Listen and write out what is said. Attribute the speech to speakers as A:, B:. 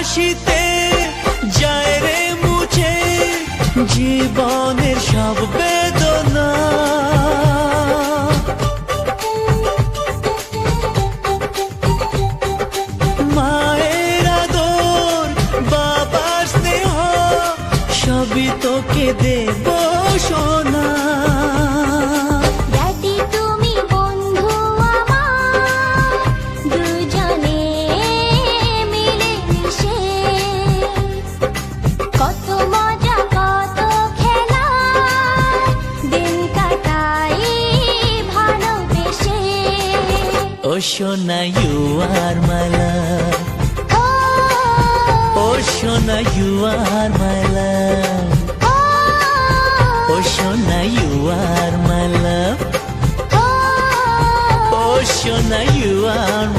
A: হাসিতে যায় রে মুছে জীবনের সব বেদনা। মায়ের আদর বাবার স্নেহ সবই তোকে দেব সোনা। Oh Shona, you are my love. Oh Shona, you are my love. Oh Shona, you are my love. Oh Shona, you are my love.